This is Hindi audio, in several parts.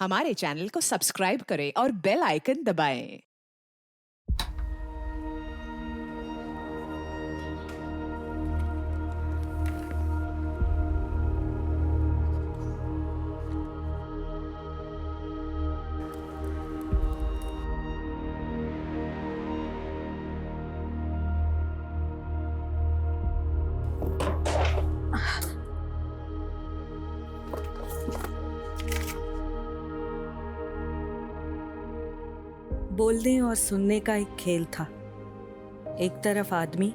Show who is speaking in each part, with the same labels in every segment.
Speaker 1: हमारे चैनल को सब्सक्राइब करें और बेल आइकन दबाएं।
Speaker 2: बोलने और सुनने का एक खेल था। एक तरफ आदमी,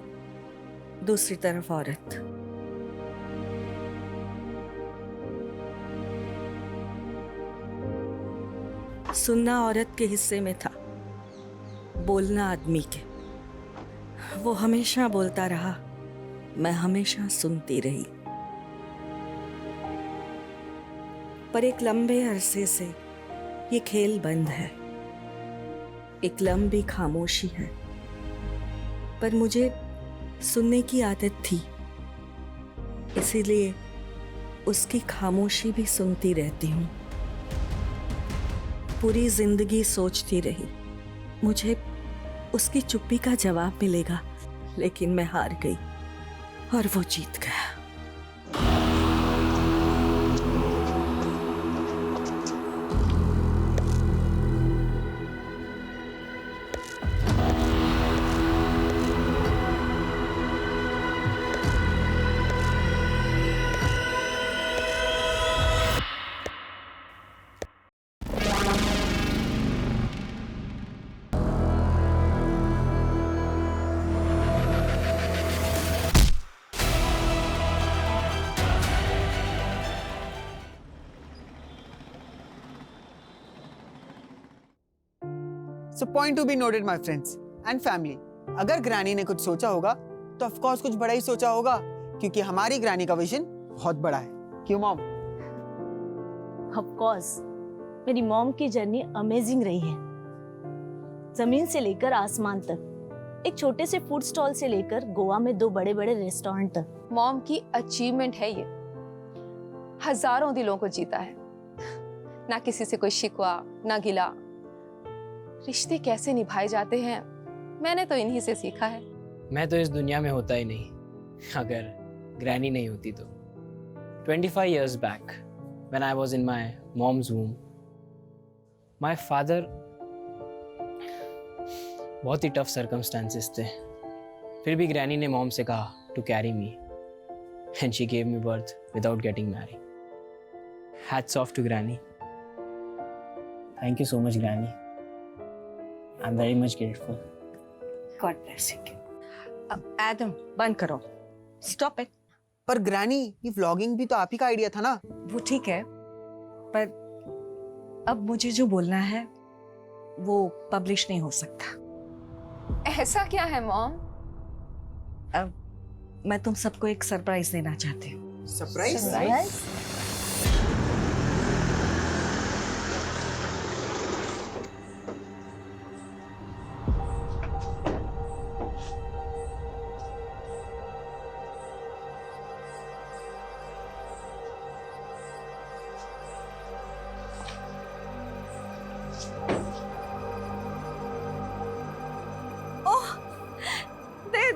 Speaker 2: दूसरी तरफ औरत। सुनना औरत के हिस्से में था, बोलना आदमी के। वो हमेशा बोलता रहा, मैं हमेशा सुनती रही। पर एक लंबे अरसे से ये खेल बंद है। एक लंबी खामोशी है। पर मुझे सुनने की आदत थी, इसीलिए उसकी खामोशी भी सुनती रहती हूँ। पूरी जिंदगी सोचती रही, मुझे उसकी चुप्पी का जवाब मिलेगा, लेकिन मैं हार गई और वो जीत गया।
Speaker 3: So point to be noted, my friends and family. अगर ग्रैनी ने कुछ सोचा होगा तो ऑफ कोर्स कुछ बड़ा ही सोचा होगा, क्योंकि हमारी ग्रैनी का विजन बहुत बड़ा है। क्यों मॉम?
Speaker 4: ऑफ कोर्स मेरी मॉम की जर्नी अमेजिंग रही है। जमीन से लेकर आसमान तक, एक छोटे से फूड स्टॉल से लेकर गोवा में 2 बड़े-बड़े रेस्टोरेंट तक।
Speaker 5: मॉम की अचीवमेंट है ये। हजारों दिलों को जीता है, ना किसी से कोई शिकवा ना गिला। रिश्ते कैसे निभाए जाते हैं मैंने तो इन्हीं से सीखा है।
Speaker 6: मैं तो इस दुनिया में होता ही नहीं अगर ग्रैनी नहीं होती तो। 25 years back when I was in my mom's womb, my father, बहुत ही टफ सर्कमस्टांसेस थे, फिर भी ग्रैनी ने मॉम से कहा to carry me and she gave me birth without getting married. Hats off to Granny. Thank you so much, Granny. I'm very much grateful.
Speaker 2: God bless you. Adam, बंद करो। Stop it.
Speaker 3: पर ग्रैनी, ये व्लॉगिंग भी तो आप ही का आइडिया था ना?
Speaker 2: वो ठीक है, पर अब मुझे जो बोलना है वो पब्लिश नहीं हो सकता।
Speaker 5: ऐसा क्या है मॉम?
Speaker 2: अब मैं तुम सबको एक सरप्राइज देना चाहती हूँ।
Speaker 3: सरप्राइज?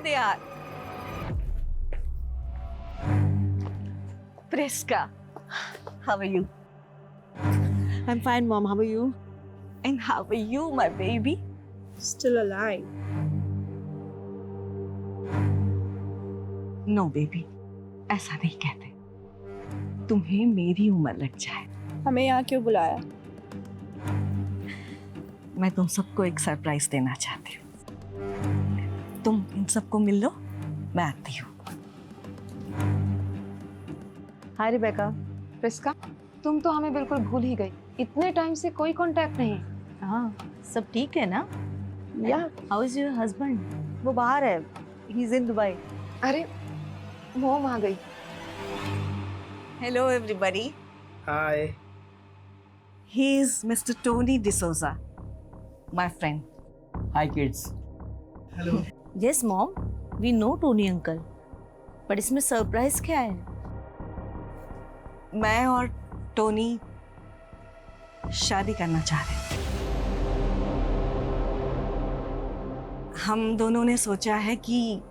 Speaker 2: दे यार। Priska, how are you?
Speaker 7: I'm fine, Mom. How are you?
Speaker 2: And how are you, my baby?
Speaker 7: Still alive.
Speaker 2: No, baby. ऐसा नहीं कहते। तुम्हें मेरी उम्र लग जाए।
Speaker 7: हमें यहाँ क्यों बुलाया?
Speaker 2: मैं तुम सबको एक सरप्राइज देना चाहती हूँ। तुम इन सबको मिल लो, मैं आती हूँ।
Speaker 7: हाय रिबेका।
Speaker 5: प्रिस्का, तुम तो हमें बिल्कुल भूल ही गई। इतने टाइम से कोई कांटेक्ट नहीं।
Speaker 4: हाँ, सब ठीक है ना?
Speaker 7: या
Speaker 4: हाउ इज योर हस्बैंड?
Speaker 7: वो बाहर है। He is in Dubai.
Speaker 5: अरे मॉम आ गई।
Speaker 2: Hello, everybody.
Speaker 6: Hi.
Speaker 2: He is Mr. Tony D'Souza, my friend.
Speaker 6: Hi kids.
Speaker 4: Yes mom, we know Tony uncle, पर इसमें सरप्राइज क्या है?
Speaker 2: मैं और टोनी शादी करना चाह रहे हैं। हम दोनों ने सोचा है कि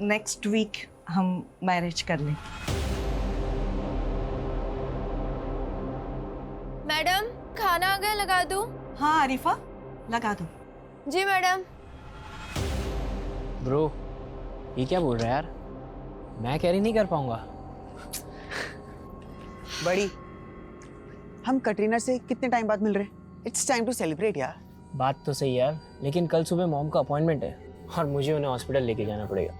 Speaker 2: नेक्स्ट वीक हम मैरिज कर लें।
Speaker 8: मैडम खाना आ गया, लगा दूं?
Speaker 2: हाँ आरिफा, लगा दो।
Speaker 8: जी मैडम।
Speaker 6: ब्रो, ये क्या बोल रहा है यार? मैं कैरी नहीं कर पाऊंगा।
Speaker 3: बड़ी, हम कटरीना से कितने टाइम बाद मिल रहे हैं? इट्स टाइम टू सेलिब्रेट यार।
Speaker 6: बात तो सही यार, लेकिन कल सुबह मॉम का अपॉइंटमेंट है और मुझे उन्हें हॉस्पिटल लेके जाना पड़ेगा।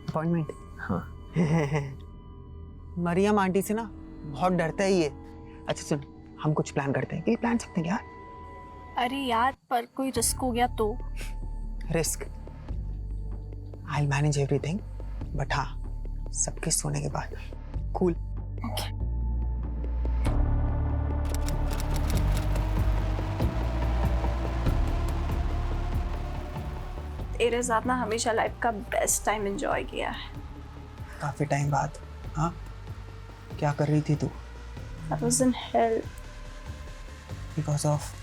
Speaker 3: अपॉइंटमेंट?
Speaker 6: हाँ।
Speaker 3: मरियम आंटी से ना बहुत डरता है ये। अच्छा सुन, हम कुछ प्लान करते हैं। ये प्लान सकते हैं यार?
Speaker 8: अरे यार, पर कोई रिस्क हो गया तो?
Speaker 3: Risk? I will manage everything, but हाँ, सबके सोने के बाद। कूल?
Speaker 8: ओके। तेरे साथ ना हमेशा लाइफ का बेस्ट टाइम एंजॉय किया है।
Speaker 3: काफी टाइम बाद। हाँ, क्या कर रही थी तू?
Speaker 8: I was in hell.
Speaker 3: Because of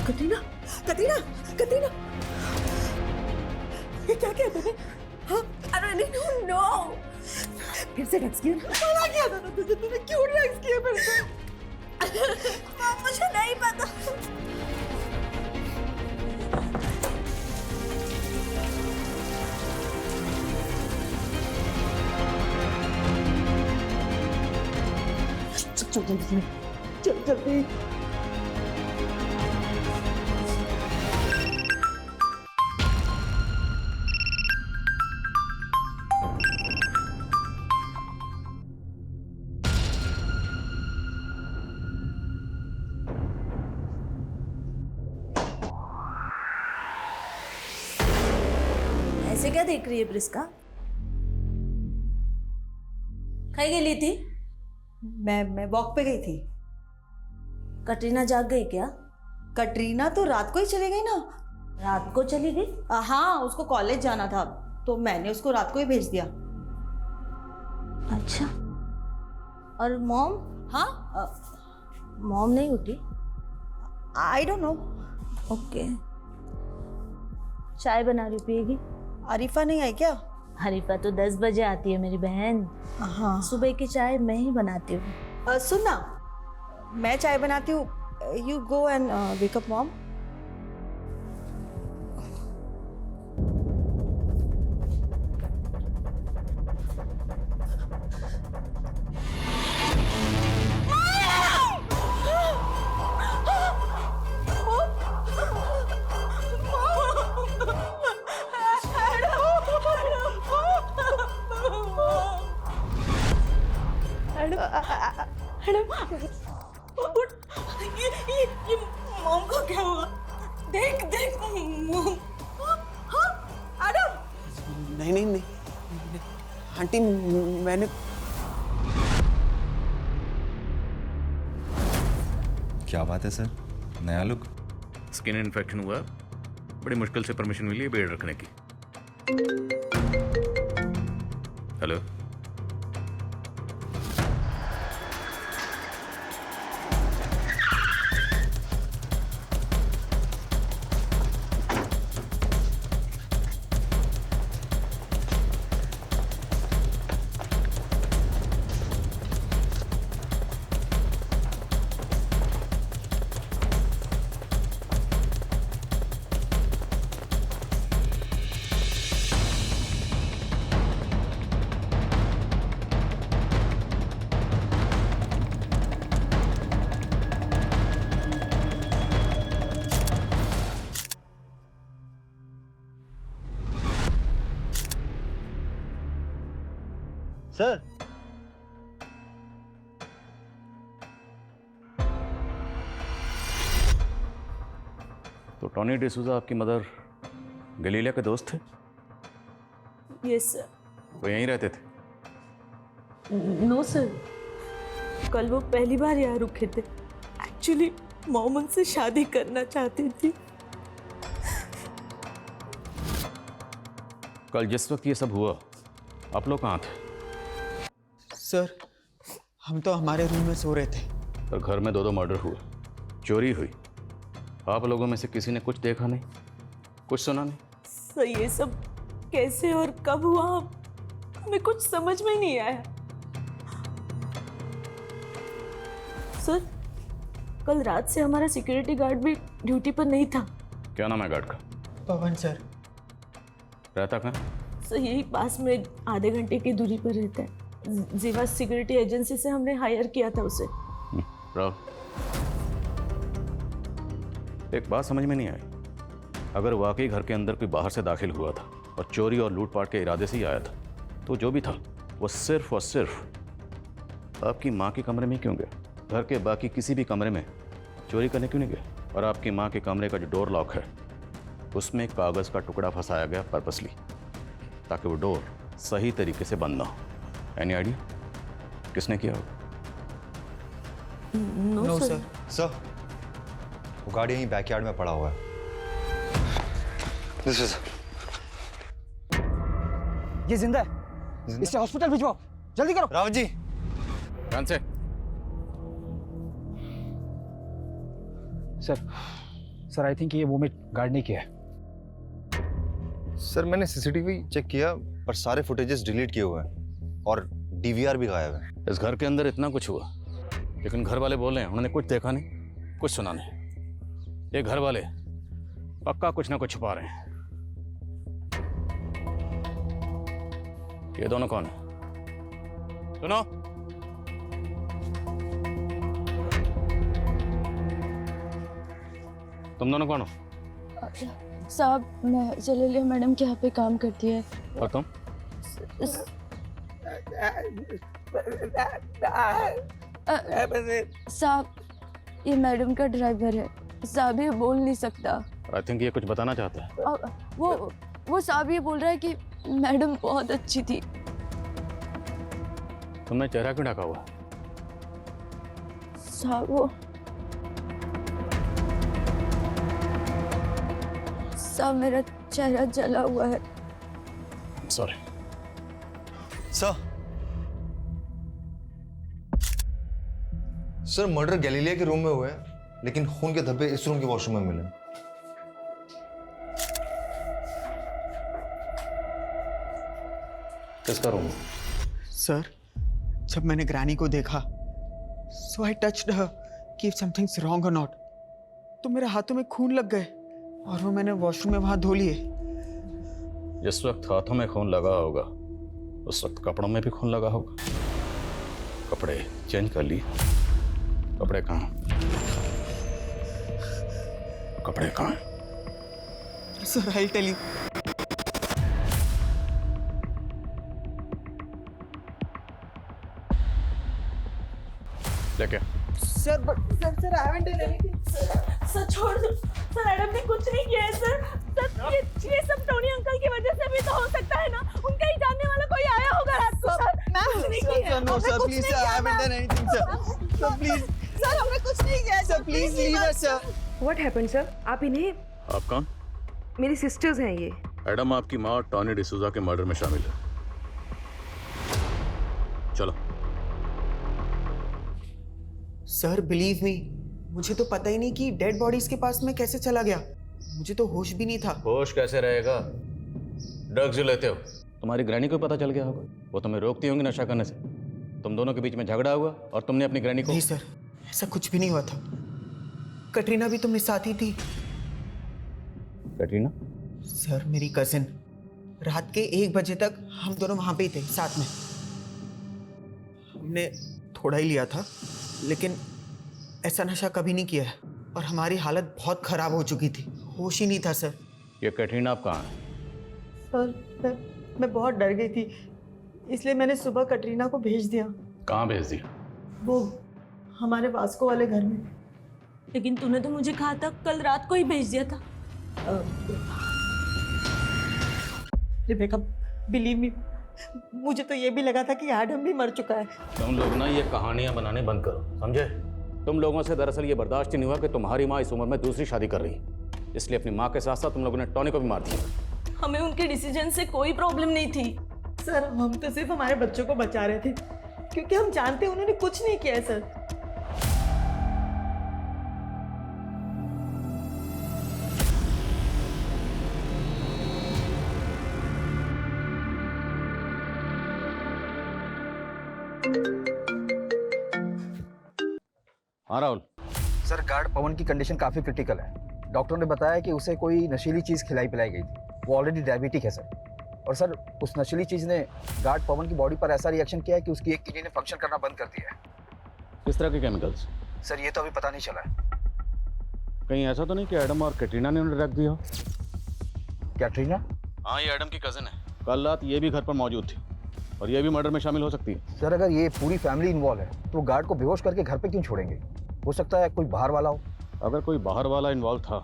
Speaker 2: Katrina, Katrina, Katrina, ये क्या किया तूने? हाँ,
Speaker 8: अरे नहीं, नो।
Speaker 2: फिर से ड्रग्स किया? मना किया था ना तुझे, तूने क्यों ड्रग्स किया फिर से?
Speaker 8: मुझे नहीं पता।
Speaker 2: चल जल्दी, चल जल्दी।
Speaker 4: ऐसे क्या देख रही है प्रिस्का? खाई गई थी?
Speaker 2: मैं वॉक पे गई थी।
Speaker 4: कटरीना जाग गई क्या?
Speaker 2: कटरीना तो रात को ही चली गई ना।
Speaker 4: रात को चली गई?
Speaker 2: हाँ, उसको कॉलेज जाना था तो मैंने उसको रात को ही भेज दिया।
Speaker 4: अच्छा। और मॉम?
Speaker 2: हाँ,
Speaker 4: मॉम नहीं उठी?
Speaker 2: I don't know.
Speaker 4: ओके। चाय बना रही, पिएगी?
Speaker 2: आरिफा नहीं आई क्या?
Speaker 4: हरीफा तो 10 बजे आती है मेरी बहन।
Speaker 2: हाँ।
Speaker 4: सुबह की चाय मैं ही बनाती हूँ।
Speaker 2: सुन ना, मैं चाय बनाती हूँ, you go and wake up mom. ये मॉम को क्या हुआ? देख देख मॉम। हाँ, एडम।
Speaker 3: नहीं नहीं नहीं आंटी, मैंने
Speaker 9: क्या बात है सर, नया लुक?
Speaker 10: स्किन इन्फेक्शन हुआ, बड़ी मुश्किल से परमिशन मिली है बेड रखने की। हेलो,
Speaker 11: सर
Speaker 10: तो टॉनी डिसूजा आपकी मदर गलीलिया के दोस्त थे?
Speaker 4: Yes sir.
Speaker 10: वो यहीं रहते थे?
Speaker 4: नो सर, कल वो पहली बार यहाँ रुके थे। एक्चुअली मॉम उनसे शादी करना चाहती थी।
Speaker 10: कल जिस वक्त ये सब हुआ आप लोग कहाँ थे?
Speaker 3: सर हम तो हमारे रूम में सो रहे थे।
Speaker 10: और घर में 2 मर्डर हुए, चोरी हुई, आप लोगों में से किसी ने कुछ देखा नहीं, कुछ सुना नहीं?
Speaker 4: सर ये सब कैसे और कब हुआ हमें कुछ समझ में ही नहीं आया। सर कल रात से हमारा सिक्योरिटी गार्ड भी ड्यूटी पर नहीं था।
Speaker 10: क्या नाम है गार्ड का?
Speaker 3: पवन सर।
Speaker 10: रहता कहाँ?
Speaker 4: सर यही पास में आधे घंटे की दूरी पर रहता है। जीवा सिक्योरिटी एजेंसी से हमने हायर किया था उसे।
Speaker 10: राहुल, एक बात समझ में नहीं आई, अगर वाकई घर के अंदर कोई बाहर से दाखिल हुआ था और चोरी और लूटपाट के इरादे से ही आया था, तो जो भी था वो सिर्फ और सिर्फ आपकी माँ के कमरे में क्यों गया? घर के बाकी किसी भी कमरे में चोरी करने क्यों नहीं गया? और आपकी माँ के कमरे का जो डोर लॉक है उसमें कागज़ का टुकड़ा फंसाया गया पर्पसली, ताकि वो डोर सही तरीके से बंद ना हो। एनी आइडिया किसने किया होगा?
Speaker 3: No sir.
Speaker 11: सर वो गाड़ी यहीं बैकयार्ड में पड़ा हुआ है। दिस इज
Speaker 3: ये जिंदा है, इसे हॉस्पिटल भिजवाओ, जल्दी करो।
Speaker 11: रावत जी।
Speaker 10: ध्यान से।
Speaker 12: सर आई थिंक ये वोमिट गार्ड ने किया है।
Speaker 11: सर मैंने सीसीटीवी चेक किया पर सारे फुटेजेस डिलीट किए हुए हैं और डीवीआर भी गायब है।
Speaker 10: इस घर के अंदर इतना कुछ हुआ, लेकिन घर वाले बोल रहे हैं उन्होंने कुछ देखा नहीं, कुछ सुना नहीं। ये घर वाले पक्का कुछ ना कुछ छुपा रहे हैं। ये दोनों कौन है? सुनो, तुम दोनों कौन हो?
Speaker 13: साहब मैं जलीलिया मैडम के यहाँ पे काम करती है।
Speaker 10: और तुम?
Speaker 13: साहब ये मैडम का ड्राइवर है। साहब ये बोल नहीं सकता।
Speaker 10: आई थिंक ये कुछ बताना चाहता है।
Speaker 13: वो साहब ये बोल रहा है कि मैडम बहुत अच्छी थी।
Speaker 10: तुमने चेहरा क्यों ढका हुआ?
Speaker 13: साहब वो साहब मेरा चेहरा जला हुआ है।
Speaker 10: सॉरी
Speaker 11: सर मर्डर गैलीलिया के रूम में हुआ है, लेकिन खून के धब्बे इस रूम के वॉशरूम में मिले।
Speaker 10: किसका रूम?
Speaker 3: सर जब मैंने ग्रैनी को देखा, सो आई टच्ड हर कि इफ समथिंग्स रॉन्ग और नॉट, तो मेरे हाथों में खून लग गए और वो मैंने वॉशरूम में वहां धो लिए।
Speaker 10: जिस वक्त हाथों में खून लगा होगा उस वक्त कपड़ों में भी खून लगा होगा। कपड़े चेंज कर लिए? कपड़े कहाँ? कपड़े कहाँ?
Speaker 3: Sir I tell you.
Speaker 10: लेके
Speaker 3: sir sir I haven't done anything.
Speaker 4: Sir छोड़ दो। सर मैडम ने कुछ नहीं किया है सर। सर ये सब टोनी अंकल की वजह से भी तो हो सकता है ना। उनका ही जानने वाला कोई आया होगा रात को। सर कुछ नहीं किया।
Speaker 3: No sir please sir, I haven't done anything sir. Sir please
Speaker 2: sir हमने कुछ नहीं किया।
Speaker 3: Sir please leave us sir.
Speaker 14: What happened sir? आप इन्हें?
Speaker 10: आप कौन?
Speaker 14: मेरी सिस्टर्स हैं ये।
Speaker 10: एडम आपकी माँ और टॉनी डिसूजा के मर्डर में शामिल है। चलो।
Speaker 3: सर बिलीव मी, मुझे तो पता ही नहीं कि डेड बॉडीज के पास में कैसे चला गया। मुझे तो होश भी नहीं था।
Speaker 10: होश कैसे रहेगा? ड्रग्स जो लेते हो। तुम्हारी ग्रैनी को पता चल गया होगा, वो तुम्हें रोकती होंगी नशा करने से। तुम दोनों के बीच में झगड़ा हुआ और तुमने अपनी ग्रैनी को।
Speaker 3: नहीं सर, ऐसा कुछ भी नहीं हुआ था। कटरीना भी तो मेरे साथ ही थी।
Speaker 10: कटरीना?
Speaker 3: सर मेरी कजिन। रात के 1 बजे तक हम दोनों वहां पे ही थे साथ में। हमने थोड़ा ही लिया था, लेकिन ऐसा नशा कभी नहीं किया है और हमारी हालत बहुत खराब हो चुकी थी। होश ही नहीं था सर।
Speaker 10: ये कटरीना आप कहाँ है?
Speaker 2: सर मैं बहुत डर गई थी, इसलिए मैंने सुबह कटरीना को भेज दिया।
Speaker 10: कहाँ भेज दिया?
Speaker 2: वो हमारे वास्को वाले घर में।
Speaker 4: लेकिन तूने तो मुझे कहा था कल रात को ही भेज दिया था।
Speaker 2: रिबेका, बिलीव मी, मुझे तो ये भी लगा था कि एडम भी मर चुका है।
Speaker 10: तुम लोग ना ये कहानियां बनाने बंद करो, समझे? तुम लोगों से दरअसल ये बर्दाश्त नहीं हुआ कि तुम्हारी माँ इस उम्र में दूसरी शादी कर रही है, इसलिए अपनी माँ के साथ साथ तुम लोगों ने टॉनी को भी मार दिया।
Speaker 4: हमें उनके डिसीजन से कोई प्रॉब्लम नहीं थी
Speaker 2: सर। हम तो सिर्फ हमारे बच्चों को बचा रहे थे, क्योंकि हम जानते हैं उन्होंने कुछ नहीं किया है सर।
Speaker 10: हाँ राहुल।
Speaker 12: सर, गार्ड पवन की कंडीशन काफ़ी क्रिटिकल है। डॉक्टर ने बताया कि उसे कोई नशीली चीज़ खिलाई पिलाई गई थी। वो ऑलरेडी डायबिटिक है सर। और सर, उस नशीली चीज़ ने गार्ड पवन की बॉडी पर ऐसा रिएक्शन किया है कि उसकी एक किडनी ने फंक्शन करना बंद कर दिया है।
Speaker 10: किस तरह के केमिकल्स?
Speaker 12: सर, ये तो अभी पता नहीं चला है।
Speaker 10: कहीं ऐसा तो नहीं कि एडम और कैटरीना ने उन्हें रख दिया?
Speaker 12: कैटरीना?
Speaker 10: हाँ, ये एडम की कज़न है। कल रात ये भी घर पर मौजूद थी और ये भी मर्डर में शामिल हो सकती है।
Speaker 12: सर, अगर ये पूरी फैमिली इन्वॉल्व है तो गार्ड को बेहोश करके घर पे क्यों छोड़ेंगे? हो सकता है कोई बाहर वाला हो।
Speaker 10: अगर कोई बाहर वाला इन्वॉल्व था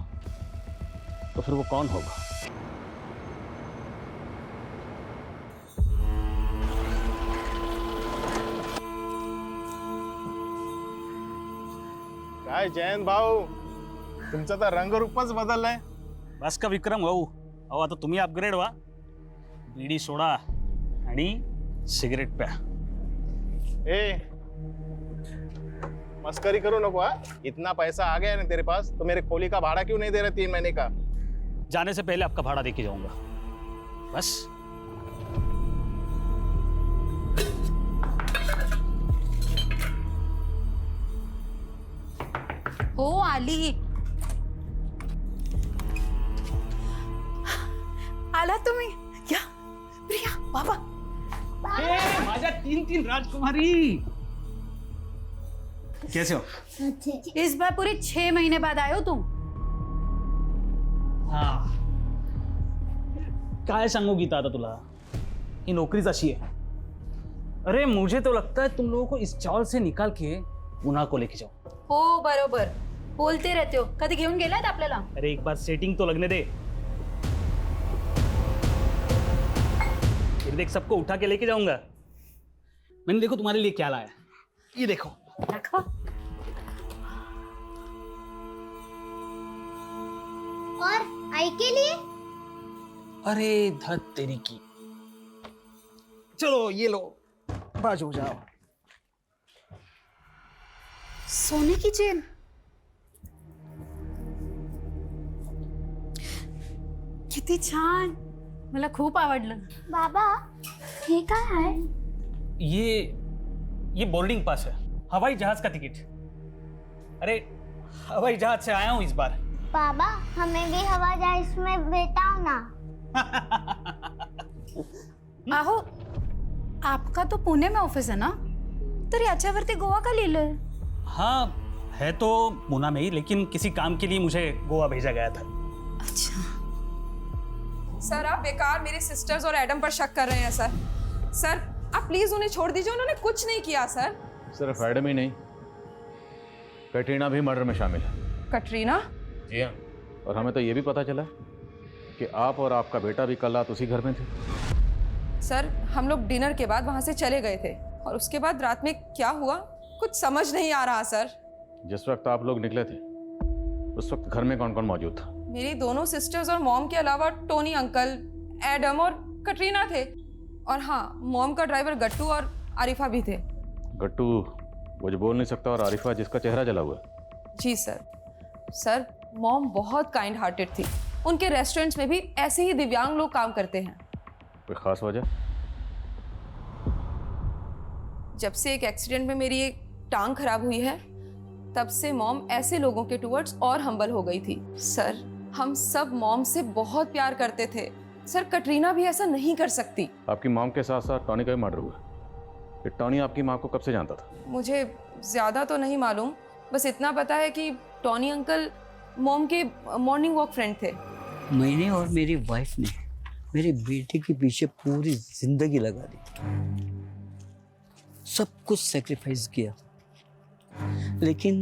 Speaker 10: तो फिर वो कौन होगा?
Speaker 15: काय जयंत भाऊ, तुमचा तर रंगरूपच बदललाय.
Speaker 16: बस का विक्रम भाऊ, अहो आता तुम्ही अपग्रेड व्हा. बीडी सोडा आणि सिगरेट प्या.
Speaker 15: ए मस्करी करो नको. इतना पैसा आ गया ना तेरे पास, तो मेरे खोली का भाड़ा क्यों नहीं दे रहे 3 महीने का?
Speaker 16: जाने से पहले आपका भाड़ा देके जाऊंगा. बस.
Speaker 17: हो आली. आला तुम्ही? या प्रिया, बाबा.
Speaker 16: माझ्या 3 राजकुमारी. कैसे हो?
Speaker 17: इस बार पूरे 6 महीने बाद आए हो तुम.
Speaker 16: हाँ. काय सांगू गीता आता तुला, ही नौकरीच अशी आहे. अरे मुझे तो लगता है तुम लोगों को इस चावल से निकाल के उन्हा को लेके जाओ.
Speaker 17: हो बरोबर बोलते रहते हो. कधी घेऊन गेलात आपल्याला?
Speaker 16: अरे एक बार सेटिंग तो लगने दे. फिर देख, सबको उठा के लेके जाऊंगा. मैंने देखो तुम्हारे लिए क्या लाया. ये देखो.
Speaker 17: रखो.
Speaker 18: और आई के लिए?
Speaker 16: अरे धत तेरी की. चलो ये लो, बाजू जाओ.
Speaker 17: सोने की चेन. किती छान. मला खूप आवडलं.
Speaker 18: बाबा हे काय आहे?
Speaker 16: ये बोर्डिंग पास है, हवाई जहाज का टिकट. अरे हवाई जहाज से आया हूं इस बार.
Speaker 18: बाबा हमें भी हवाई जहाज में बैठाओ ना.
Speaker 17: आहो, आपका तो पुणे में ऑफिस है ना, तर याच्यावरती गोवा का लिहिलंय?
Speaker 16: हाँ है तो पुणे में ही, लेकिन किसी काम के लिए मुझे गोवा भेजा गया था.
Speaker 17: अच्छा.
Speaker 5: सर आप बेकार मेरे सिस्टर्स और एडम पर शक कर रहे हैं सर. सर आप प्लीज उन्हें छोड़ दीजिए, उन्होंने कुछ नहीं किया सर.
Speaker 10: सिर्फ एडम ही नहीं, कैटरीना भी मर्डर में शामिल है.
Speaker 5: कटरीना?
Speaker 10: जी हाँ. और हमें तो ये भी पता चला कि आप और आपका बेटा भी कल रात उसी घर में थे.
Speaker 5: सर हम लोग डिनर के बाद वहां से चले गए थे और उसके बाद रात में क्या हुआ कुछ समझ नहीं आ रहा सर.
Speaker 10: जिस वक्त आप लोग निकले थे उस वक्त घर में कौन कौन मौजूद था?
Speaker 5: मेरी दोनों सिस्टर्स और मॉम के अलावा टोनी अंकल, एडम और कटरीना थे. और हाँ, मॉम का ड्राइवर गट्टू और आरिफा भी थे.
Speaker 10: गट्टू वो जो बोल नहीं सकता, और आरिफा जिसका चेहरा जला हुआ?
Speaker 5: जी सर. सर मॉम बहुत काइंड हार्टेड थी. उनके रेस्टोरेंट्स में भी ऐसे ही दिव्यांग लोग काम करते हैं.
Speaker 10: कोई खास वजह?
Speaker 5: जब से एक एक्सीडेंट में मेरी एक टांग खराब हुई है तब से मॉम ऐसे लोगों के टुवर्ड्स और हम्बल हो गई थी. सर हम सब मॉम से बहुत प्यार करते थे. सर कटरीना भी ऐसा नहीं कर सकती.
Speaker 10: आपकी मॉम के साथ साथ टॉनी का भी मर्डर हुआ. ये टॉनी आपकी माँ को कब से जानता था?
Speaker 5: मुझे ज़्यादा तो नहीं मालूम, बस इतना पता है कि टॉनी अंकल मॉम के मॉर्निंग वॉक फ्रेंड थे.
Speaker 19: मैंने और मेरी वाइफ ने मेरे बेटे के पीछे पूरी जिंदगी लगा दी, सब कुछ सेक्रीफाइस किया, लेकिन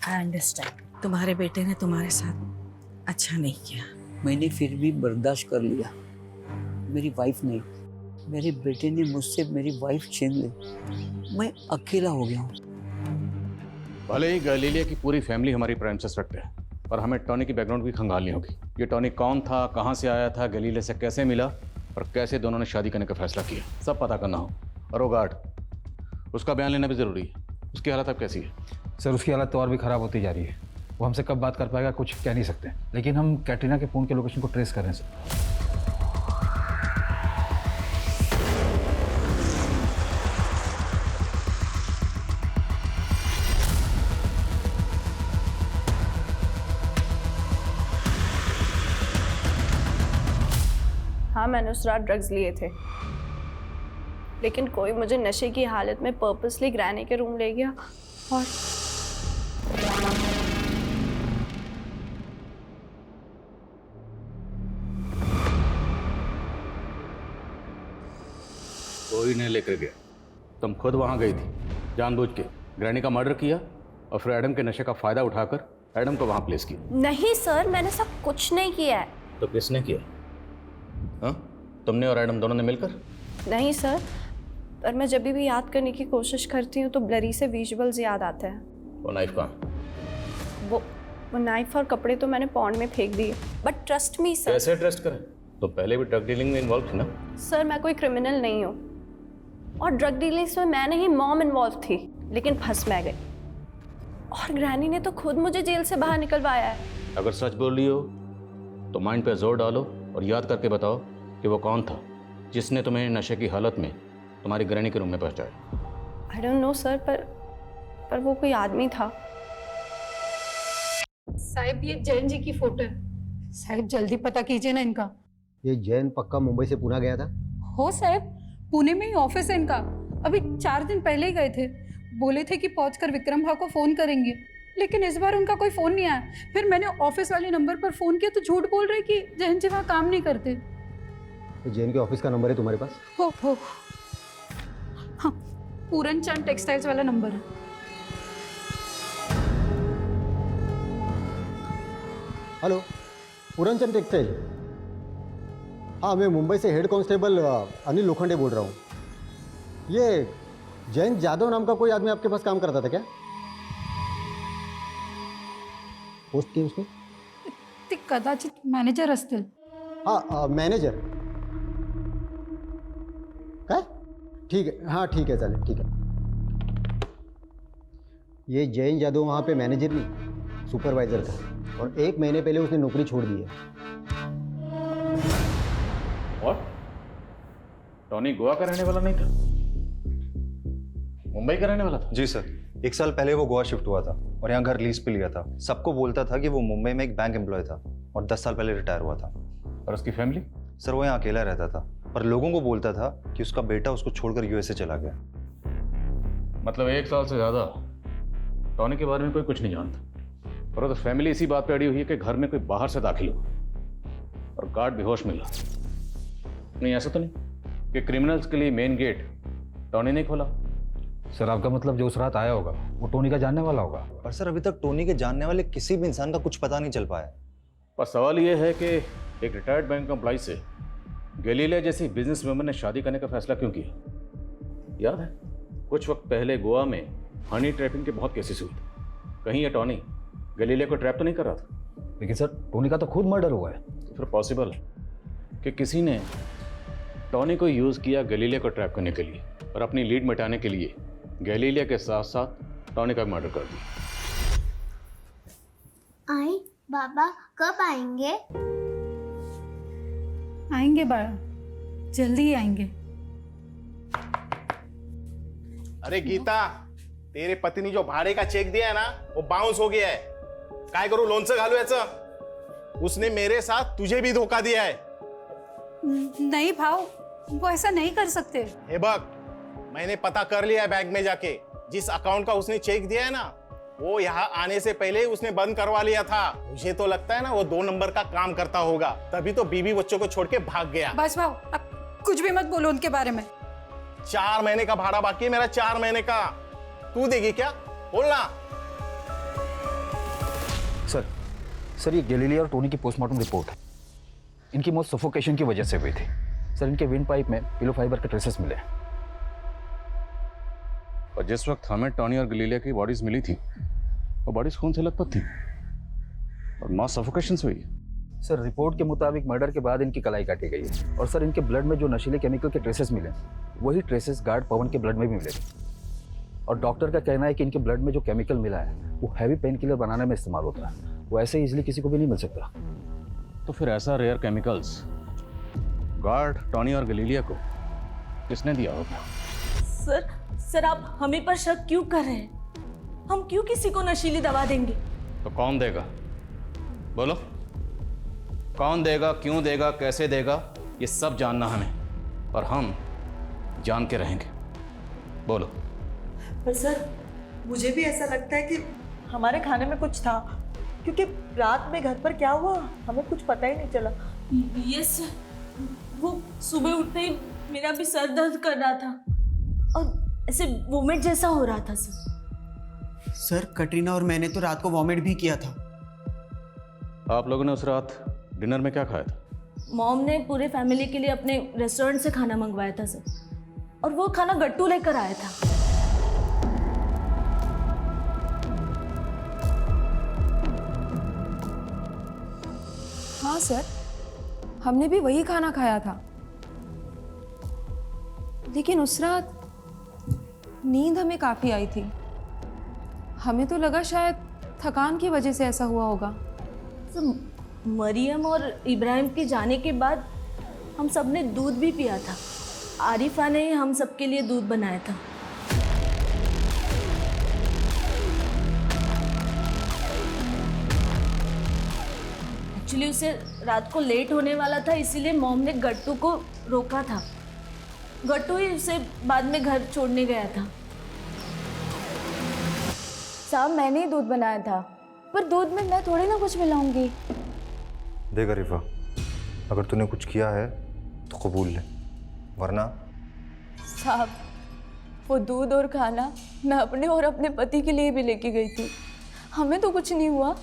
Speaker 2: आई अंडरस्टैंड, तुम्हारे बेटे ने तुम्हारे साथ अच्छा नहीं किया।
Speaker 19: मैंने फिर भी बर्दाश्त कर लिया। मेरी वाइफ नहीं, मेरे बेटे ने मुझसे मेरी वाइफ छीन ली। मैं अकेला हो गया हूँ।
Speaker 10: भले ही गैलीलिया की पूरी फैमिली हमारी प्राइम सस्पेक्ट है, पर हमें टॉनी की बैकग्राउंड भी खंगालनी होगी। ये टॉनी कौन था, कहाँ से आया था, गैलीलिया से कैसे मिला और कैसे दोनों ने शादी करने का फैसला किया, सब पता करना हो। और वो गार्ड, उसका बयान लेना भी ज़रूरी है। उसकी हालत अब कैसी है?
Speaker 12: सर उसकी हालत तो और भी ख़राब होती जा रही है। वो हमसे कब बात कर पाएगा कुछ कह नहीं सकते, लेकिन हम कैटरीना के फ़ोन के लोकेशन को ट्रेस कर रहे हैं सर।
Speaker 8: हाँ, मैंने उस रात ड्रग्स लिए थे, लेकिन कोई मुझे नशे की हालत में पर्पसली ग्रैनी के रूम ले गया और
Speaker 10: कोई नहीं लेकर गया, तुम खुद वहां गई थी जानबूझ के। ग्रैनी का मर्डर किया और फिर एडम के नशे का फायदा उठाकर एडम को वहां प्लेस किया।
Speaker 8: नहीं सर, मैंने सब कुछ नहीं किया है।
Speaker 10: तो किसने किया? हाँ, तुमने और एडम दोनों ने मिलकर?
Speaker 8: नहीं सर, पर मैं जब भी याद करने की कोशिश करती हूँ तो ब्लरी से विजुअल्स याद आते हैं।
Speaker 10: वो नाइफ कहाँ?
Speaker 8: वो नाइफ और कपड़े तो मैंने पॉन्ड में फेंक दिए। But trust me sir.
Speaker 10: कैसे ट्रस्ट करें? तो पहले भी ड्रग डीलिंग में इन्वॉल्व थी ना?
Speaker 8: सर मैं कोई क्रिमिनल नहीं हूँ, और ड्रग डीलिंग्स में मैं नहीं, मॉम इन्वॉल्व थी, लेकिन फंस मैं गई। और ग्रैनी ने तो खुद मुझे जेल से बाहर निकलवाया है।
Speaker 10: अगर सच बोल रही हो तो माइंड पे जोर डालो और याद करके बताओ कि वो कौन था जिसने तुम्हें नशे की हालत में तुम्हारी ग्रैनी के रूम में पहुंचाया।
Speaker 8: आई डोंट नो सर, पर वो कोई आदमी था।
Speaker 17: साहिब ये जैन जी की फोटो है, साहिब जल्दी पता कीजिए ना इनका।
Speaker 20: ये जैन पक्का मुंबई से पुणे गया था?
Speaker 17: हो साहिब, पुणे में ही ऑफिस है इनका। अभी 4 दिन पहले ही गए थे, बोले थे कि पहुंचकर विक्रम भाव को फोन करेंगे, लेकिन इस बार उनका कोई फोन नहीं आया। फिर मैंने ऑफिस वाले नंबर पर फोन किया तो झूठ बोल रहे कि जैन जी वहाँ काम नहीं करते।
Speaker 20: तो जैन के ऑफिस का नंबर है तुम्हारे पास?
Speaker 17: हो हाँ, पूरन चंद टेक्सटाइल्स वाला नंबर है।
Speaker 20: Hello, Puran Chand textile. हाँ, मैं मुंबई से हेड कांस्टेबल अनिल लोखंडे बोल रहा हूँ। ये जैन जादव नाम का कोई आदमी आपके पास काम करता था क्या? पोस्ट की उसने?
Speaker 17: ते कदाचित मॅनेजर असतील।
Speaker 20: हाँ, मॅनेजर काय? ठीक है, हाँ ठीक है, चालेल, ठीक है। ये जैन जादव वहाँ पे मैनेजर नहीं, सुपरवाइजर था, और 1 महीने पहले उसने नौकरी छोड़ दी है।
Speaker 10: और टॉनी गोवा का रहने वाला नहीं था, मुंबई का रहने वाला था?
Speaker 11: जी सर, 1 साल पहले वो गोवा शिफ्ट हुआ था और यहाँ घर लीज पे लिया था। सबको बोलता था कि वो मुंबई में एक बैंक एम्प्लॉय था और 10 साल पहले रिटायर हुआ था।
Speaker 10: और उसकी फैमिली?
Speaker 11: सर वो यहाँ अकेला रहता था, पर लोगों को बोलता था कि उसका बेटा उसको छोड़कर यूएसए चला गया।
Speaker 10: मतलब 1 साल से ज्यादा टॉनी के बारे में कोई कुछ नहीं जानता, और तो फैमिली इसी बात पे अड़ी हुई है कि घर में कोई बाहर से दाखिल हुआ और गार्ड बेहोश मिला। नहीं, ऐसा तो नहीं कि क्रिमिनल्स के लिए मेन गेट टॉनी ने खोला?
Speaker 12: सर आपका मतलब जो उस रात आया होगा वो टोनी का जानने वाला होगा?
Speaker 11: पर सर अभी तक टोनी के जानने वाले किसी भी इंसान का कुछ पता नहीं चल पाया।
Speaker 10: पर सवाल ये है कि एक रिटायर्ड बैंक एम्प्लॉय से गैलीलिया जैसी बिजनेस वुमन ने शादी करने का फैसला क्यों किया? याद है कुछ वक्त पहले गोवा में हनी ट्रैपिंग के बहुत केसेस हुए थे। कहीं ये टॉनी गैलीलिया को ट्रैप तो नहीं कर रहा था?
Speaker 12: लेकिन सर टोनी का तो खुद मर्डर हुआ है।
Speaker 10: तो फिर पॉसिबल है कि किसी ने टॉनी को यूज़ किया गैलीलिया को ट्रैप करने के लिए, और अपनी लीड मिटाने के लिए गैलीलिया के साथ साथ टॉनी का मर्डर कर दिया।
Speaker 18: आई बाबा कब आएंगे?
Speaker 17: आएंगे बाळा, जल्दी ही आएंगे।
Speaker 15: अरे गीता, तेरे पति ने जो भाड़े का चेक दिया है ना वो बाउंस हो गया है। काय करू, लोणचं घालू याचं? उसने मेरे साथ तुझे भी धोखा दिया है।
Speaker 17: नहीं भाव, वो ऐसा नहीं कर सकते।
Speaker 15: हे बघ, मैंने पता कर लिया है बैंक में जाके, जिस अकाउंट का उसने चेक दिया है ना वो यहाँ आने से पहले ही उसने बंद करवा लिया था। मुझे तो लगता है ना वो 2 नंबर का काम करता होगा, तभी तो बीवी बच्चों को छोड़ के भाग गया।
Speaker 17: बस भाव, अब कुछ भी मत बोलो उनके बारे में।
Speaker 15: 4 महीने का भाड़ा बाकी है मेरा, 4 महीने का। तू देगी क्या? बोलना।
Speaker 12: सर ये गैलीलिया और टोनी की पोस्टमार्टम रिपोर्ट है। इनकी मौत सफोकेशन की वजह से हुई थी। सर इनके विंड पाइप में पिलो फाइबर के ट्रेसेस मिले।
Speaker 10: और जिस वक्त हमें टॉनी और गलीलिया की बॉडीज मिली थी वो बॉडीज खून से लथपथ थी और मौत सफोकेशन से हुई है।
Speaker 12: सर रिपोर्ट के मुताबिक मर्डर के बाद इनकी कलाई काटी गई है। और सर इनके ब्लड में जो नशीले केमिकल के ट्रेसेस मिले वही ट्रेसेस गार्ड पवन के ब्लड में भी मिले। और डॉक्टर का कहना है कि इनके ब्लड में जो केमिकल मिला है वो हैवी पेन किलर बनाने में इस्तेमाल होता है। वो ऐसे इजीली किसी को भी नहीं मिल सकता।
Speaker 10: तो फिर ऐसा रेयर केमिकल्स गार्ड टॉनी और गलीलिया को किसने दिया होगा?
Speaker 4: सर आप हमें पर शक क्यों कर रहे हैं? हम क्यों किसी को नशीली दवा देंगे?
Speaker 10: तो कौन देगा? बोलो, कौन देगा, क्यों देगा, कैसे देगा, ये सब जानना हमें, और हम जान के रहेंगे। बोलो।
Speaker 7: पर सर मुझे भी ऐसा लगता है कि हमारे खाने में कुछ था, क्योंकि रात में घर पर क्या हुआ हमें कुछ पता ही नहीं चला।
Speaker 4: यस, वो सुबह उठते ही मेरा भी सर दर्द कर रहा था और ऐसे वोमिट जैसा हो रहा था।
Speaker 3: सर कटरीना और मैंने तो रात को वॉमिट भी किया था।
Speaker 10: आप लोगों ने उस रात डिनर में क्या खाया था?
Speaker 4: मॉम ने पूरे फैमिली के लिए अपने रेस्टोरेंट से खाना मंगवाया था सर, और वो खाना गट्टू लेकर आया था।
Speaker 13: हाँ सर, हमने भी वही खाना खाया था, लेकिन उस रात नींद हमें काफ़ी आई थी। हमें तो लगा शायद थकान की वजह से ऐसा हुआ होगा।
Speaker 4: मरियम और इब्राहिम के जाने के बाद हम सब ने दूध भी पिया था। आरिफा ने ही हम सबके लिए दूध बनाया था। एक्चुअली उसे रात को लेट होने वाला था, इसीलिए मॉम ने गट्टू को रोका था। गट्टू ही उसे बाद में घर छोड़ने गया था।
Speaker 13: साहब मैंने ही दूध बनाया था, पर दूध में मैं थोड़ी ना कुछ मिलाऊंगी।
Speaker 11: देख अरीफा, अगर तूने कुछ किया है तो कबूल ले, वरना।
Speaker 13: साहब वो दूध और खाना मैं अपने और अपने पति के लिए भी लेके गई थी, हमें तो कुछ नहीं हुआ।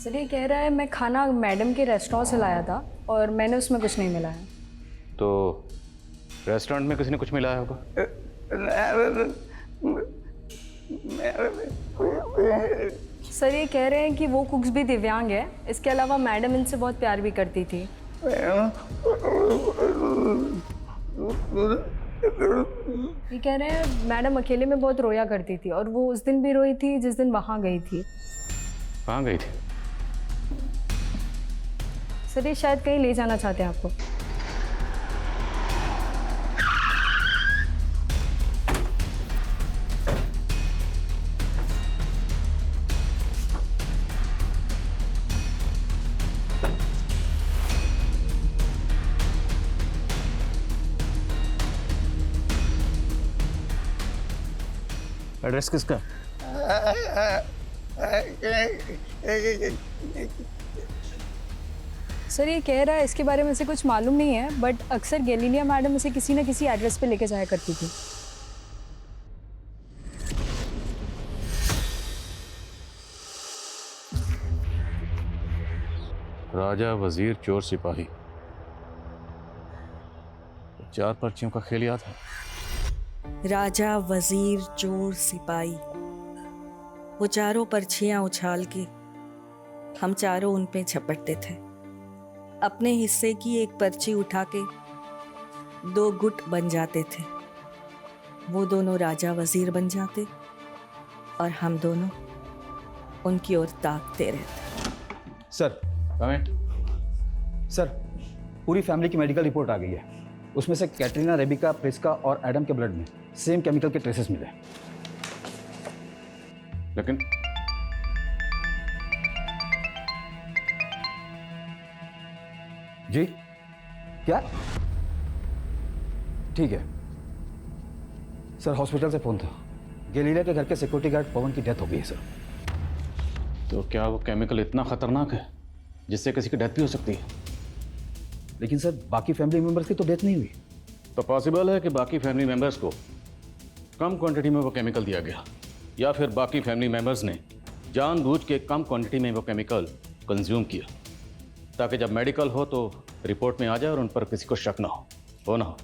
Speaker 21: चलिए कह रहा है मैं खाना मैडम के रेस्टोरेंट से लाया था और मैंने उसमें कुछ नहीं मिलाया।
Speaker 10: तो रेस्टोरेंट में किसी ने कुछ मिलाया होगा?
Speaker 21: सर ये कह रहे हैं कि वो कुक्स भी दिव्यांग है, इसके अलावा मैडम इनसे बहुत प्यार भी करती थी। ये कह रहे हैं मैडम अकेले में बहुत रोया करती थी, और वो उस दिन भी रोई थी जिस दिन वहाँ गई थी।
Speaker 10: कहाँ गई थी?
Speaker 21: सर ये शायद कहीं ले जाना चाहते हैं आपको।
Speaker 16: एड्रेस किसका?
Speaker 21: सर ये कह रहा है इसके बारे में से कुछ मालूम नहीं है, बट अक्सर गैलीलिया मैडम उसे किसी न किसी एड्रेस पे लेके जाया करती थी।
Speaker 10: राजा, वजीर, चोर, सिपाही, 4 पर्चियों का खेल याद है?
Speaker 2: राजा, वजीर, चोर, सिपाही, वो चारों पर्चियां उछाल के हम चारों उन पे झपटते थे। अपने हिस्से की एक पर्ची उठा के 2 गुट बन जाते थे। वो दोनों राजा वजीर बन जाते और हम दोनों उनकी ओर ताकते रहते।
Speaker 12: सर सर पूरी फैमिली की मेडिकल रिपोर्ट आ गई है। उसमें से कैटरीना, रेबिका, प्रिस्का और एडम के ब्लड में सेम केमिकल के ट्रेसेस मिले।
Speaker 10: लेकिन
Speaker 12: जी क्या? ठीक है, सर हॉस्पिटल से फ़ोन था, गैलीलिया के घर के सिक्योरिटी गार्ड पवन की डेथ हो गई है सर।
Speaker 10: तो क्या वो केमिकल इतना खतरनाक है जिससे किसी की डेथ भी हो सकती है?
Speaker 12: लेकिन सर बाकी फैमिली मेम्बर्स की तो डेथ नहीं हुई।
Speaker 10: तो पॉसिबल है कि बाकी फैमिली मेंबर्स को कम क्वांटिटी में वो केमिकल दिया गया, या फिर बाकी फैमिली मेंबर्स ने जानबूझ के कम क्वांटिटी में वो केमिकल कंज्यूम किया, ताकि जब मेडिकल हो तो रिपोर्ट में आ जाए और उन पर किसी को शक ना हो ना हो।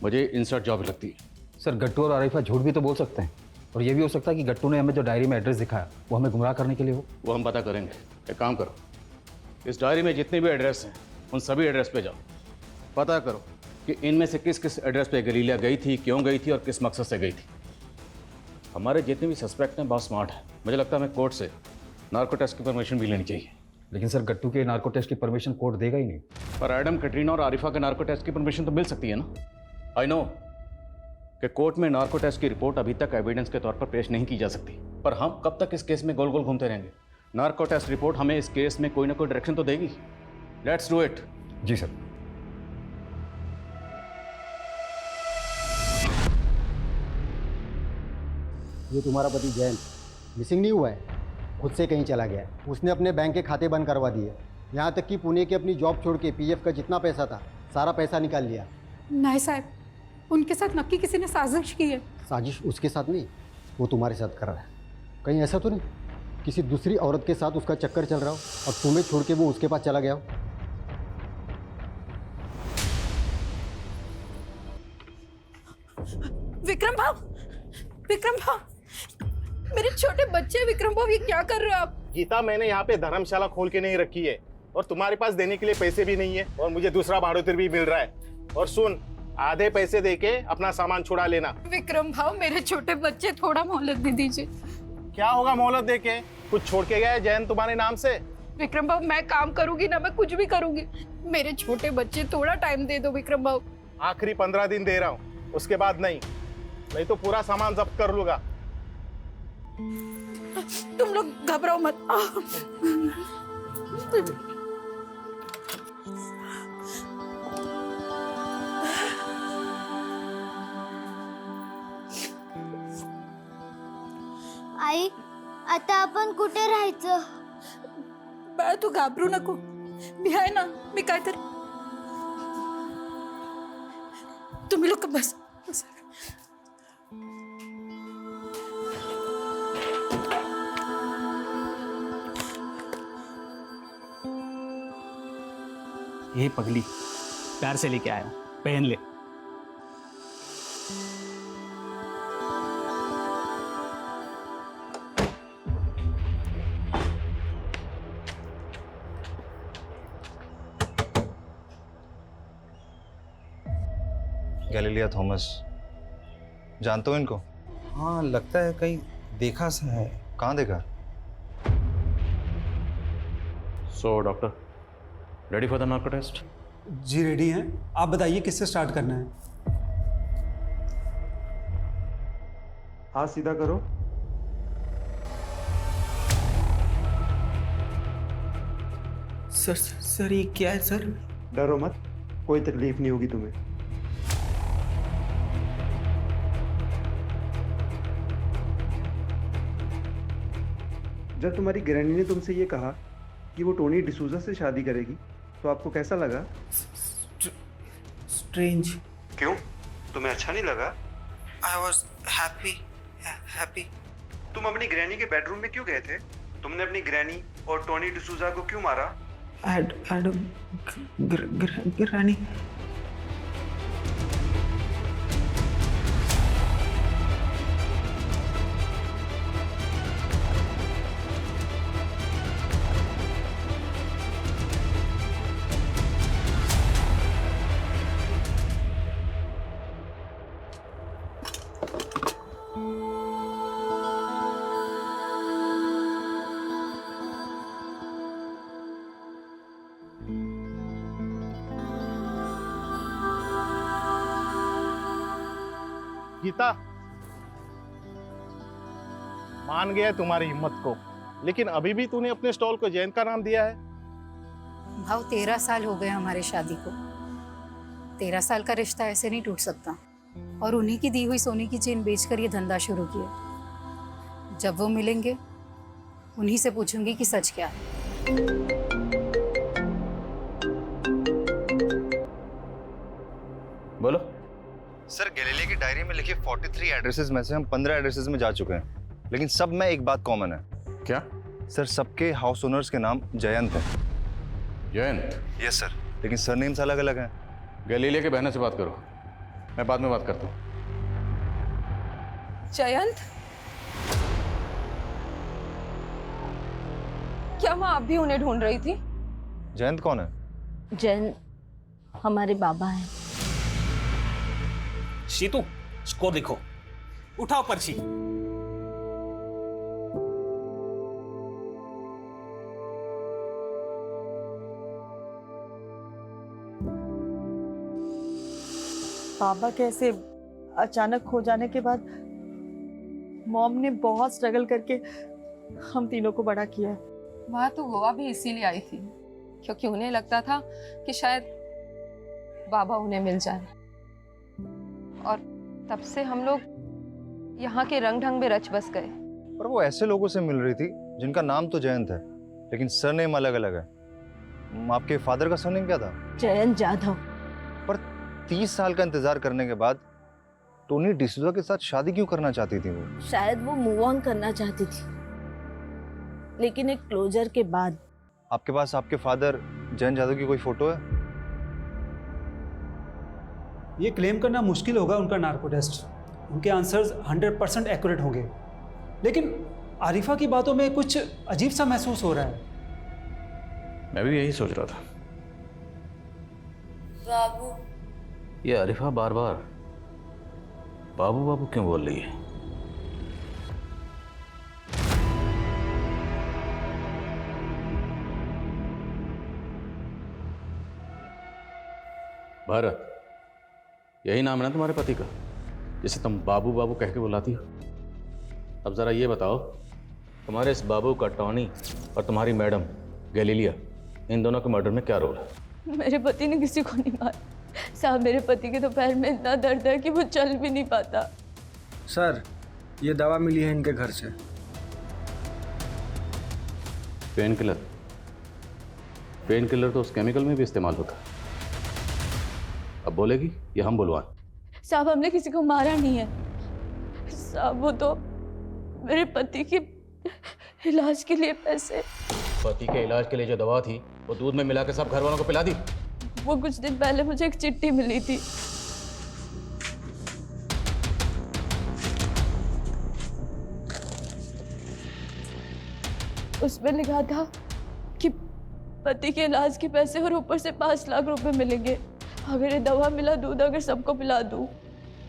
Speaker 10: मुझे इंसर्ट जॉब लगती है।
Speaker 12: सर गट्टू और आरिफा झूठ भी तो बोल सकते हैं, और ये भी हो सकता है कि गट्टू ने हमें जो डायरी में एड्रेस दिखाया वो हमें गुमराह करने के लिए हो।
Speaker 10: वो हम पता करेंगे। एक काम करो, इस डायरी में जितने भी एड्रेस हैं उन सभी एड्रेस पे जाओ, पता करो कि इनमें से किस किस एड्रेस पे गैलीलिया गई थी, क्यों गई थी और किस मकसद से गई थी। हमारे जितने भी सस्पेक्ट हैं बहुत स्मार्ट हैं। मुझे लगता है हमें कोर्ट से नार्को टेस्ट की परमिशन भी लेनी चाहिए।
Speaker 12: लेकिन सर गट्टू के नार्को टेस्ट की परमिशन कोर्ट देगा ही नहीं।
Speaker 10: पर एडम, कैटरीना और आरिफा के नार्को टेस्ट की परमिशन तो मिल सकती है ना। आई नो कि कोर्ट में नार्को टेस्ट की रिपोर्ट अभी तक एविडेंस के तौर पर पेश नहीं की जा सकती, पर हम कब तक इस केस में गोल गोल घूमते रहेंगे? नार्को टेस्ट रिपोर्ट हमें इस केस में कोई ना कोई डायरेक्शन तो देगी। Let's do it.
Speaker 12: जी सर।
Speaker 20: ये तुम्हारा पति जैन मिसिंग नहीं हुआ है, खुद से कहीं चला गया है। उसने अपने बैंक के खाते बंद करवा दिए, यहाँ तक कि पुणे की अपनी जॉब छोड़ के पीएफ का जितना पैसा था सारा पैसा निकाल लिया।
Speaker 17: नहीं साहब, उनके साथ नक्की किसी ने साजिश की है।
Speaker 20: साजिश उसके साथ नहीं, वो तुम्हारे साथ कर रहा है। कहीं ऐसा तो नहीं किसी दूसरी औरत के साथ उसका चक्कर चल रहा हो और तुम्हें छोड़ के वो उसके पास चला गया हो?
Speaker 17: विक्रम भाव, विक्रम भाव, मेरे छोटे बच्चे विक्रम भाव, ये क्या कर रहे हो आप?
Speaker 15: गीता, मैंने यहाँ पे धर्मशाला खोल के नहीं रखी है और तुम्हारे पास देने के लिए पैसे भी नहीं है और मुझे दूसरा भाड़ोतर भी मिल रहा है। और सुन, आधे पैसे देके अपना सामान छुड़ा लेना।
Speaker 17: विक्रम भाव, मेरे छोटे बच्चे, थोड़ा मोहलत दे दीजिए।
Speaker 15: क्या होगा मोहलत देके? कुछ छोड़ के गया है जैन तुम्हारे नाम से?
Speaker 17: विक्रम भाव, मैं काम करूंगी ना, मैं कुछ भी करूंगी। मेरे छोटे बच्चे, थोड़ा टाइम दे दो विक्रम भाव।
Speaker 15: आखिरी 15 दिन दे रहा हूँ, उसके बाद नहीं तो पूरा सामान जब्त कर लूंगा।
Speaker 17: तुम लोग घबराओ मत।
Speaker 18: आई, आता आपण कुठे राहायचं?
Speaker 17: बाळा, तू घाबरू नको, मी आहे ना, मी काहीतरी. तुम्ही लोक बस.
Speaker 16: ये पगली प्यार से लेके आया, पहन ले।
Speaker 11: गैलीलिया थॉमस, जानते हो इनको?
Speaker 9: हाँ, लगता है कहीं देखा सा है।
Speaker 11: कहाँ देखा?
Speaker 10: So doctor, ready for the narco test?
Speaker 1: जी रेडी हैं। आप बताइए किससे स्टार्ट करना है?
Speaker 22: हाथ सीधा करो।
Speaker 3: सर ये क्या है सर?
Speaker 22: डरो मत, कोई तकलीफ नहीं होगी तुम्हें। जब तुम्हारी ग्रैनी ने तुमसे ये कहा कि वो टोनी डिसूजा से शादी करेगी तो आपको कैसा लगा?
Speaker 3: स्ट्रेंज।
Speaker 22: क्यों? तुम्हें अच्छा नहीं लगा?
Speaker 3: I was happy.
Speaker 22: तुम अपनी ग्रैनी के बेडरूम में क्यों गए थे? तुमने अपनी ग्रैनी और टोनी डिसूजा को क्यों मारा?
Speaker 3: ग्रैनी।
Speaker 15: गीता, मान गया तुम्हारी हिम्मत को, लेकिन अभी भी तूने अपने स्टॉल को जैन का नाम दिया है।
Speaker 23: भाव 13 साल हो गए हमारी शादी को। 13 साल का रिश्ता ऐसे नहीं टूट सकता।
Speaker 17: और उन्हीं की दी हुई सोने की चेन बेचकर ये धंधा शुरू किया। जब वो मिलेंगे उन्हीं से पूछूंगी कि सच क्या है।
Speaker 10: बोलो।
Speaker 11: सर गैलीलिया की डायरी में लिखे 43 एड्रेसेस में से हम 15 एड्रेसेस में जा चुके हैं, लेकिन सब में एक बात कॉमन है।
Speaker 10: क्या?
Speaker 11: सर सबके हाउस ओनर्स के नाम जयंत है।
Speaker 10: जयंत?
Speaker 11: यस सर, लेकिन सरनेम्स अलग अलग हैं।
Speaker 10: गैलीलिया के बहनों से बात करो, मैं बाद में बात करता हूँ।
Speaker 13: जयंत, क्या माँ आप भी उन्हें ढूंढ रही थी?
Speaker 11: जयंत कौन है?
Speaker 4: जयंत हमारे बाबा हैं।
Speaker 16: शीतू, स्कोर लिखो, उठाओ पर्ची।
Speaker 7: पापा के ऐसे अचानक खो जाने के बाद मॉम ने बहुत स्ट्रगल करके हम तीनों को बड़ा किया।
Speaker 13: माँ तो गोवा भी इसीलिए आई थी क्योंकि उन्हें लगता था कि शायद बाबा उन्हें मिल जाए, और तब से हम लोग यहाँ के रंग ढंग में रच बस गए।
Speaker 11: पर वो ऐसे लोगों से मिल रही थी जिनका नाम तो जयंत है, लेकिन सरनेम अलग अलग है। आपके फादर का सरनेम क्या था?
Speaker 4: जयंत जाधव।
Speaker 11: पर 30 साल का इंतजार करने के बाद टोनी डिसूजा के साथ शादी क्यों करना चाहती थी वो?
Speaker 4: शायद वो मूव ऑन करना चाहती थी, लेकिन एक क्लोजर के बाद।
Speaker 11: आपके पास आपके फादर जयंत जाधव की कोई फोटो है?
Speaker 1: ये क्लेम करना मुश्किल होगा उनका नार्को टेस्ट, उनके आंसर्स 100% एक्यूरेट होंगे, लेकिन आरिफा की बातों में कुछ अजीब सा महसूस हो रहा है।
Speaker 10: मैं भी यही सोच रहा था।
Speaker 2: बाबू,
Speaker 10: ये आरिफा बार बार बाबू बाबू क्यों बोल रही है? भारत, यही नाम है ना तुम्हारे पति का, जिसे तुम बाबू बाबू कह के बुलाती हो? अब जरा ये बताओ, तुम्हारे इस बाबू का टॉनी और तुम्हारी मैडम गैलीलिया, इन दोनों के मर्डर में क्या रोल है?
Speaker 4: मेरे पति ने किसी को नहीं मारा साहब। मेरे पति के तो पैर में इतना दर्द है कि वो चल भी नहीं पाता।
Speaker 22: सर ये दवा मिली है इनके घर से।
Speaker 10: Pain killer? पेन किलर तो उस केमिकल में भी इस्तेमाल होता है। अब बोलेगी या हम बुलवाएं?
Speaker 4: साहब हमने किसी को मारा नहीं है साहब, वो तो मेरे पति के इलाज के लिए पैसे।
Speaker 10: पति के इलाज के लिए जो दवा थी वो दूध में मिला के सब घर वालों को पिला दी?
Speaker 4: वो कुछ दिन पहले मुझे एक चिट्ठी मिली थी, उसमें लिखा था कि पति के इलाज के पैसे और ऊपर से 5 लाख रुपए मिलेंगे अगर ये दवा मिला दूध अगर सबको पिला दूं।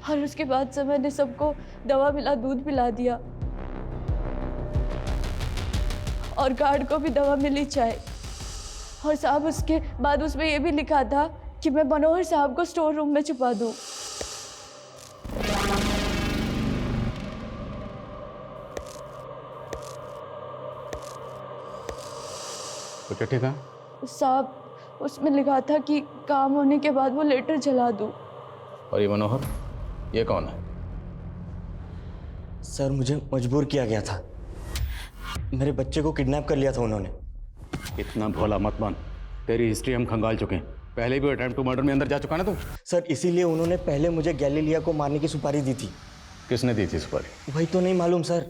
Speaker 4: और उसके बाद से मैंने सबको दवा मिला दूध पिला दिया, और गार्ड को भी दवा मिली चाय। और साहब उसके बाद उसमें ये भी लिखा था कि मैं मनोहर साहब को स्टोर रूम में छुपा दूं।
Speaker 10: तो चिट्ठी कहाँ?
Speaker 4: साहब उसमें लिखा था कि काम होने के बाद वो लेटर जला दूं।
Speaker 10: और ये मनोहर, ये कौन है?
Speaker 6: सर मुझे मजबूर किया गया था, मेरे बच्चे को किडनैप कर लिया था उन्होंने।
Speaker 10: इतना भोला मत बन, तेरी हिस्ट्री हम खंगाल चुके हैं। पहले भी अटेम्प्ट टू मर्डर में अंदर जा चुका ना तू?
Speaker 6: सर इसीलिए उन्होंने पहले मुझे गैलीलिया को मारने की सुपारी दी थी।
Speaker 10: किसने दी थी सुपारी?
Speaker 6: वही तो नहीं मालूम सर,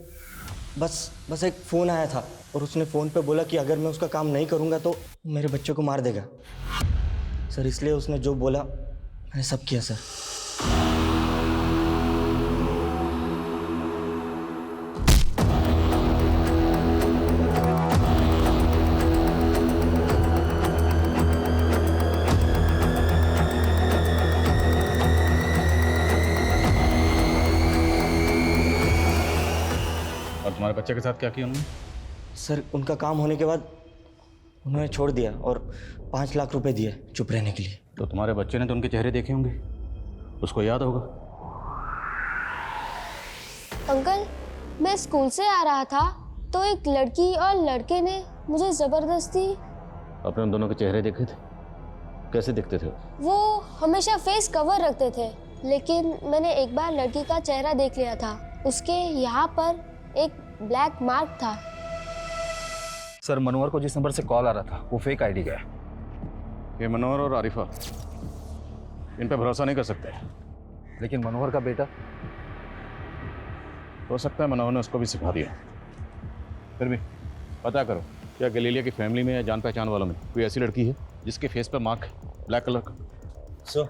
Speaker 6: बस एक फ़ोन आया था और उसने फ़ोन पे बोला कि अगर मैं उसका काम नहीं करूँगा तो मेरे बच्चे को मार देगा। सर इसलिए उसने जो बोला मैंने सब किया सर।
Speaker 10: और तुम्हारे बच्चे के साथ क्या किया उन्होंने?
Speaker 6: सर उनका काम होने के बाद उन्होंने छोड़ दिया और 5 लाख रुपए दिए चुप रहने के लिए।
Speaker 10: तो तुम्हारे बच्चे ने तो उनके चेहरे देखे होंगे, उसको याद होगा।
Speaker 18: अंकल मैं स्कूल से आ रहा था तो एक लड़की और लड़के ने मुझे जबरदस्ती।
Speaker 10: आपने उन दोनों के चेहरे देखे थे? कैसे दिखते थे?
Speaker 18: वो हमेशा फेस कवर रखते थे लेकिन मैंने एक बार लड़की का चेहरा देख लिया था। उसके यहाँ पर एक ब्लैक मार्क था।
Speaker 12: सर, मनोहर को जिस नंबर से कॉल आ रहा था वो फेक आईडी का है।
Speaker 10: ये मनोहर और आरिफा, इन पे भरोसा नहीं कर सकते।
Speaker 12: लेकिन मनोहर का बेटा,
Speaker 10: हो सकता है मनोहर ने उसको भी सिखा दिया। फिर भी पता करो, क्या गैलीलिया की फैमिली में या जान पहचान वालों में कोई ऐसी लड़की है जिसके फेस पर मार्क है ब्लैक कलर का?
Speaker 11: सर,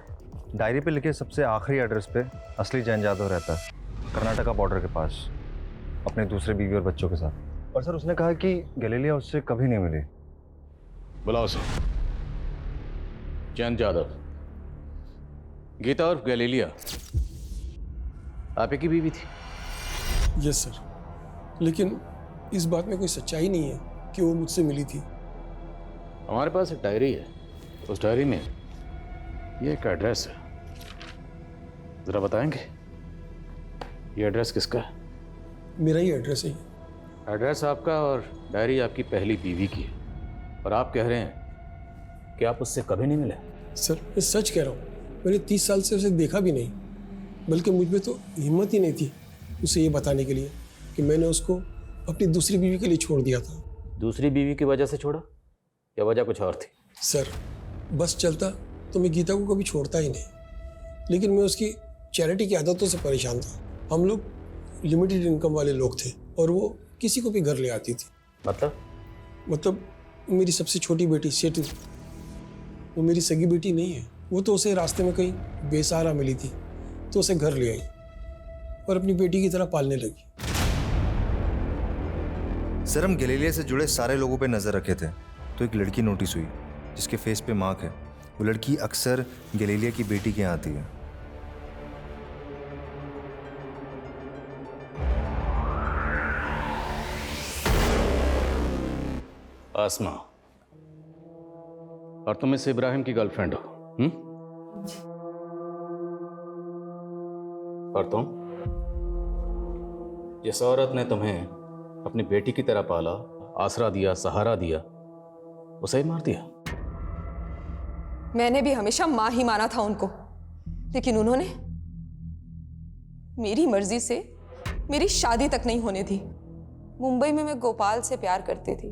Speaker 11: डायरी पे लिखे सबसे आखिरी एड्रेस पे असली जैन जादव रहता है, कर्नाटका बॉर्डर के पास, अपने दूसरे बीवी और बच्चों के साथ। और सर, उसने कहा कि गैलीलिया उससे कभी नहीं मिली।
Speaker 10: बुलाओ उसे। जैन जादव, गीता और गैलीलिया आप ही की बीवी थी?
Speaker 5: यस सर, लेकिन इस बात में कोई सच्चाई नहीं है कि वो मुझसे मिली थी।
Speaker 10: हमारे पास एक डायरी है, उस डायरी में ये एक एड्रेस है, जरा बताएंगे ये एड्रेस किसका है?
Speaker 5: मेरा ही एड्रेस है।
Speaker 10: एड्रेस आपका और डायरी आपकी पहली बीवी की है, और आप कह रहे हैं कि आप उससे कभी नहीं मिले?
Speaker 5: सर, मैं सच कह रहा हूँ, मैंने 30 साल से उसे देखा भी नहीं, बल्कि मुझ में तो हिम्मत ही नहीं थी उसे ये बताने के लिए कि मैंने उसको अपनी दूसरी बीवी के लिए छोड़ दिया था।
Speaker 10: दूसरी बीवी की वजह से छोड़ा या वजह कुछ और थी?
Speaker 5: सर, बस चलता तो मैं गीता को कभी छोड़ता ही नहीं, लेकिन मैं उसकी चैरिटी की आदतों से परेशान था। हम लोग लिमिटेड इनकम वाले लोग थे और वो किसी को भी घर ले आती थी। मतलब मेरी सबसे छोटी बेटी सेतु, वो मेरी सगी बेटी नहीं है। वो तो उसे रास्ते में कहीं बेसहारा मिली थी तो उसे घर ले आई और अपनी बेटी की तरह पालने लगी।
Speaker 11: सर, हम गैलीलिया से जुड़े सारे लोगों पे नज़र रखे थे तो एक लड़की नोटिस हुई जिसके फेस पे मार्क है। वो लड़की अक्सर गैलीलिया की बेटी के यहाँ आती है।
Speaker 10: आसमा, और तुम इस इब्राहिम की गर्लफ्रेंड हो? और तुम, जिस औरत ने तुम्हें अपनी बेटी की तरह पाला, आसरा दिया, सहारा दिया, उसे ही मार दिया?
Speaker 13: मैंने भी हमेशा माँ ही माना था उनको, लेकिन उन्होंने मेरी मर्जी से मेरी शादी तक नहीं होने दी। मुंबई में मैं गोपाल से प्यार करती थी।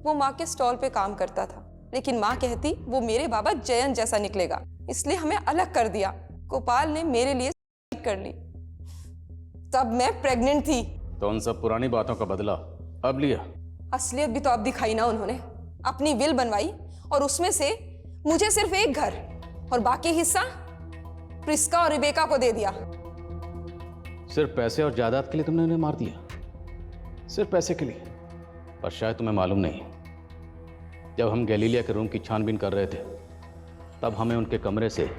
Speaker 13: वो माँ के स्टॉल पे काम करता था, लेकिन माँ कहती वो मेरे बाबा जयंत जैसा निकलेगा, इसलिए हमें अलग कर दिया। गोपाल ने मेरे लिए सुसाइड कर ली, तब मैं प्रेग्नेंट थी।
Speaker 10: तो उन सब पुरानी बातों का बदला अब लिया?
Speaker 13: असलियत भी तो अब दिखाई ना उन्होंने। अपनी विल बनवाई और उसमें से मुझे सिर्फ एक घर और बाकी हिस्सा प्रिस्का और रिबेका को दे दिया।
Speaker 10: सिर्फ पैसे और जायदाद के लिए तुमने उन्हें मार दिया? सिर्फ पैसे के लिए? और शायद तुम्हें मालूम नहीं, जब हम गैलीलिया के रूम की छानबीन कर रहे थे तब हमें उनके कमरे से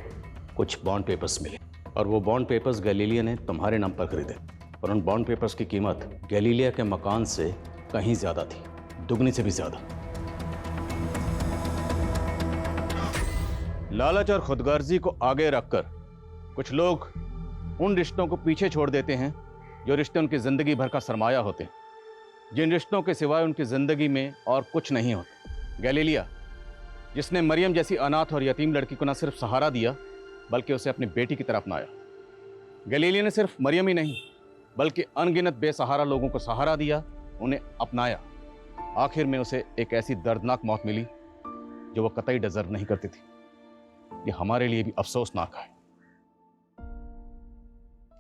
Speaker 10: कुछ बॉन्ड पेपर्स मिले, और वो बॉन्ड पेपर्स गैलीलिया ने तुम्हारे नाम पर खरीदे, और उन बॉन्ड पेपर्स की कीमत गैलीलिया के मकान से कहीं ज्यादा थी, दुगनी से भी ज्यादा। लालच और खुदगर्जी को आगे रखकर कुछ लोग उन रिश्तों को पीछे छोड़ देते हैं जो रिश्ते उनकी जिंदगी भर का सरमाया होते हैं, जिन रिश्तों के सिवाय उनकी जिंदगी में और कुछ नहीं होता। गैलीलिया, जिसने मरियम जैसी अनाथ और यतीम लड़की को न सिर्फ सहारा दिया बल्कि उसे अपनी बेटी की तरफ अपनाया। गैलीलिया ने सिर्फ मरियम ही नहीं बल्कि अनगिनत बेसहारा लोगों को सहारा दिया, उन्हें अपनाया। आखिर में उसे एक ऐसी दर्दनाक मौत मिली जो वो कतई डिजर्व नहीं करती थी। ये हमारे लिए भी अफसोसनाक है।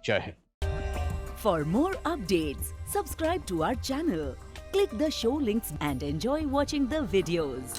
Speaker 10: जय Hind.
Speaker 14: For more updates, subscribe to our channel, click the show links and enjoy watching the videos.